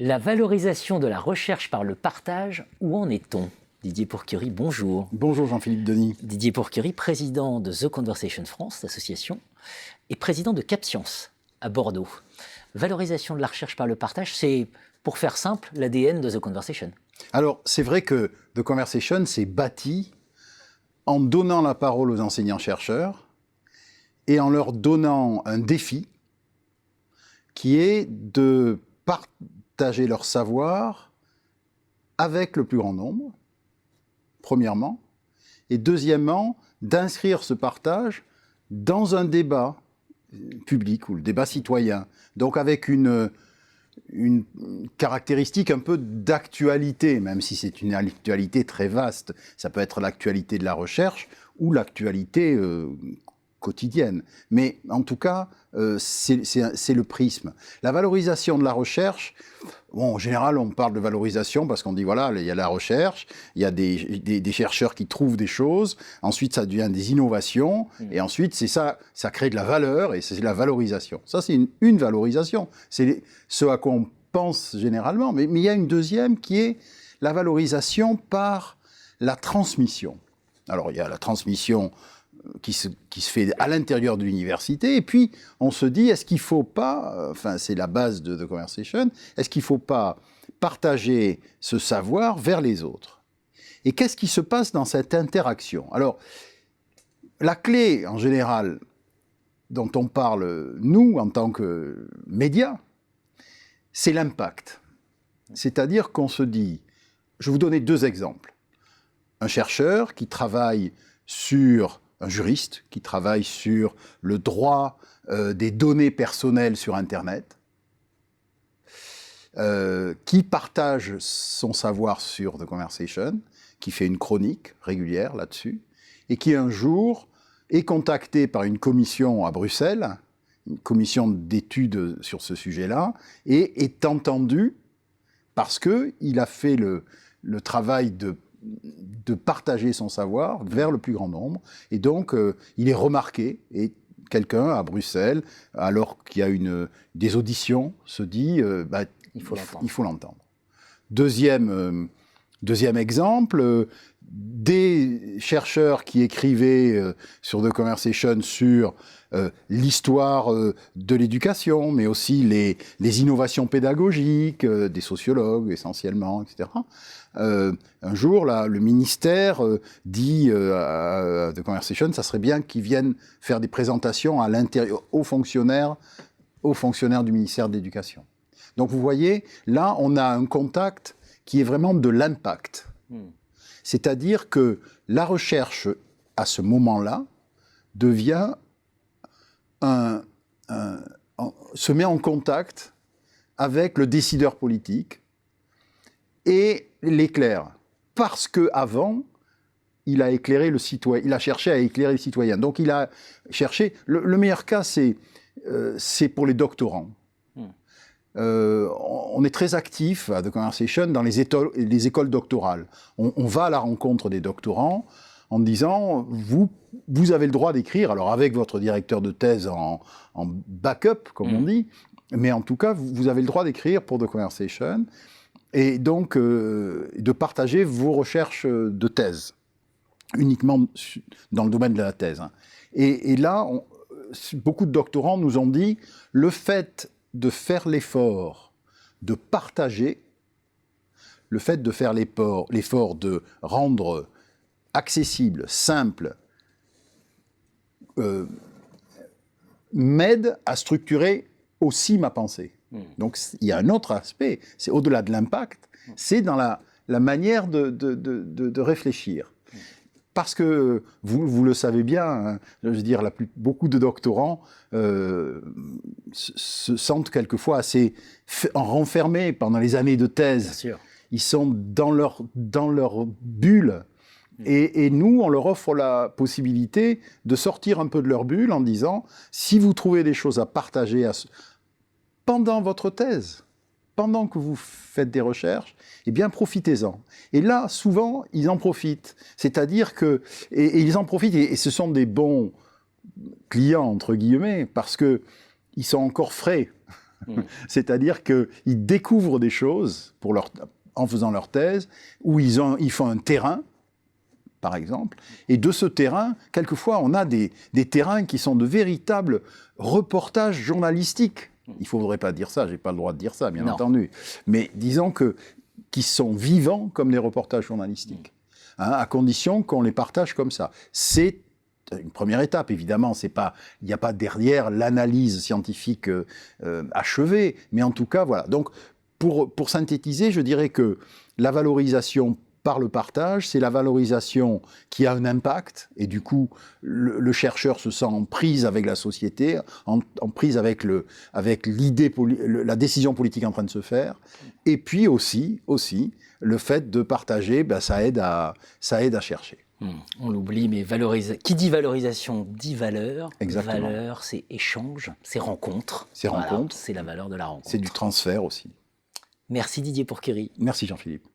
La valorisation de la recherche par le partage, où en est-on? Didier Pourquerie, bonjour. Bonjour Jean-Philippe Denis. Didier Pourquerie, président de The Conversation France, l'association, et président de CapScience à Bordeaux. Valorisation de la recherche par le partage, c'est, pour faire simple, l'ADN de The Conversation. Alors, c'est vrai que The Conversation s'est bâti en donnant la parole aux enseignants-chercheurs et en leur donnant un défi qui est de partager leur savoir avec le plus grand nombre, premièrement, et deuxièmement, d'inscrire ce partage dans un débat public ou le débat citoyen, donc avec une caractéristique un peu d'actualité, même si c'est une actualité très vaste. Ça peut être l'actualité de la recherche ou l'actualité quotidienne. Mais en tout cas, c'est le prisme. La valorisation de la recherche, bon, en général, on parle de valorisation parce qu'on dit, voilà, il y a la recherche, il y a des chercheurs qui trouvent des choses, ensuite ça devient des innovations, et ensuite c'est ça crée de la valeur, et c'est la valorisation. Ça, c'est une valorisation. C'est ce à quoi on pense généralement. Mais il y a une deuxième qui est la valorisation par la transmission. Alors, il y a la transmission qui se fait à l'intérieur de l'université, et puis on se dit, est-ce qu'il ne faut pas, enfin c'est la base de The Conversation, est-ce qu'il ne faut pas partager ce savoir vers les autres? Et qu'est-ce qui se passe dans cette interaction? Alors, la clé, en général, dont on parle, nous, en tant que médias, c'est l'impact. C'est-à-dire qu'on se dit, je vais vous donner deux exemples. Un chercheur qui travaille sur un juriste qui travaille sur le droit des données personnelles sur Internet, qui partage son savoir sur The Conversation, qui fait une chronique régulière là-dessus, et qui un jour est contacté par une commission à Bruxelles, une commission d'études sur ce sujet-là, et est entendu parce qu'il a fait le travail de partager son savoir vers le plus grand nombre. Et donc, il est remarqué. Et quelqu'un à Bruxelles, alors qu'il y a des auditions, se dit il faut l'entendre. Deuxième exemple, des chercheurs qui écrivaient sur The Conversation sur l'histoire de l'éducation, mais aussi les innovations pédagogiques, des sociologues essentiellement, etc. Un jour, là, le ministère dit à The Conversation, ça serait bien qu'ils viennent faire des présentations à l'intérieur, aux fonctionnaires du ministère de l'Éducation. Donc vous voyez, là, on a un contact qui est vraiment de l'impact. C'est-à-dire que la recherche, à ce moment-là, se met en contact avec le décideur politique et l'éclaire. Parce qu'avant, il a cherché à éclairer le citoyen. Donc il a cherché... Le meilleur cas, c'est pour les doctorants. On est très actif à The Conversation dans les écoles doctorales. On va à la rencontre des doctorants en disant, vous avez le droit d'écrire, alors avec votre directeur de thèse en backup, comme on dit, mais en tout cas, vous avez le droit d'écrire pour The Conversation, et donc de partager vos recherches de thèse, uniquement dans le domaine de la thèse. Et là, beaucoup de doctorants nous ont dit, le fait de faire l'effort de partager, le fait de faire l'effort de rendre accessible, simple, m'aide à structurer aussi ma pensée. Donc il y a un autre aspect, c'est au-delà de l'impact, c'est dans la manière de réfléchir. Parce que vous le savez bien, hein, je veux dire, beaucoup de doctorants se sentent quelquefois assez renfermés pendant les années de thèse. Bien sûr. Ils sont dans leur bulle. Et nous, on leur offre la possibilité de sortir un peu de leur bulle en disant, si vous trouvez des choses à partager pendant votre thèse, pendant que vous faites des recherches, eh bien, profitez-en. Et là, souvent, ils en profitent. C'est-à-dire que... Et ils en profitent, et ce sont des bons clients, entre guillemets, parce qu'ils sont encore frais. C'est-à-dire qu'ils découvrent des choses en faisant leur thèse, où ils font un terrain, par exemple, et de ce terrain, quelquefois, on a des terrains qui sont de véritables reportages journalistiques. Il ne faudrait pas dire ça, je n'ai pas le droit de dire ça, bien entendu. Mais disons qui sont vivants comme des reportages journalistiques, à condition qu'on les partage comme ça. C'est une première étape, évidemment, il n'y a pas derrière l'analyse scientifique achevée, mais en tout cas, voilà. Donc, pour synthétiser, je dirais que la valorisation par le partage, c'est la valorisation qui a un impact, et du coup, le chercheur se sent en prise avec la société, en prise avec l'idée, la décision politique en train de se faire, et puis aussi le fait de partager, ça aide à chercher. On l'oublie, mais qui dit valorisation dit valeur. Exactement. Valeur, c'est échange, c'est rencontre. C'est rencontre. C'est la valeur de la rencontre. C'est du transfert aussi. Merci Didier Pourquerie. Merci Jean-Philippe.